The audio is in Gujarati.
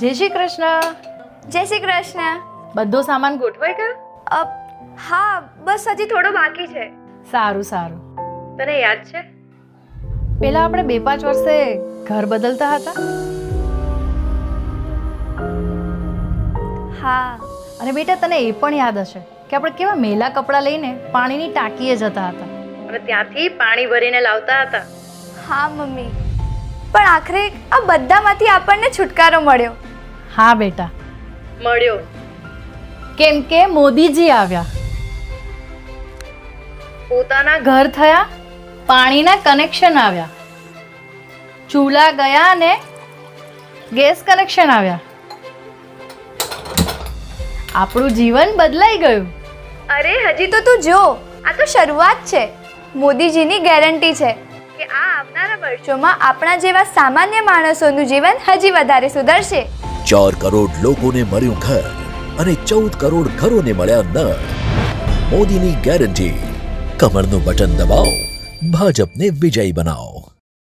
જય શ્રી કૃષ્ણ. જય શ્રી કૃષ્ણ. બધો સામાન ગોઠવાઈ ગયો? હા, બસ હજી થોડો બાકી છે. સારું સારું. તને યાદ છે પેલા આપણે 2-5 વર્ષે ઘર બદલતા હતા? હા. અને બેટા તને એ પણ યાદ હશે કે આપણે કેવા મેલા કપડાં લઈને પાણીની ટાંકીએ જતા હતા અને ત્યાંથી પાણી ભરીને લાવતા હતા. હા મમ્મી, પણ આખરે આ બધામાંથી આપણને છુટકારો મળ્યો. હા બેટા, મળ્યો. કેમ કે મોદીજી આવ્યા, પોતાના ઘર થયા, પાણીના કનેક્શન આવ્યા, ચૂલા ગયા અને ગેસ કનેક્શન આવ્યા. આપણું જીવન બદલાઈ ગયું. અરે હજી તો તું જો, આ તો શરૂઆત છે. મોદીજીની ગેરંટી છે કે આ આવનારા વર્ષોમાં આપણા જેવા સામાન્ય માણસોનું જીવન હજી વધારે સુધરશે. 4 કરોડ લોકોને મળ્યું ઘર અને 14 કરોડ ઘરોને મળ્યા નળ. મોદીની ગેરંટી. કમરનું બટન દબાવો, ભાજપને વિજયી બનાવો.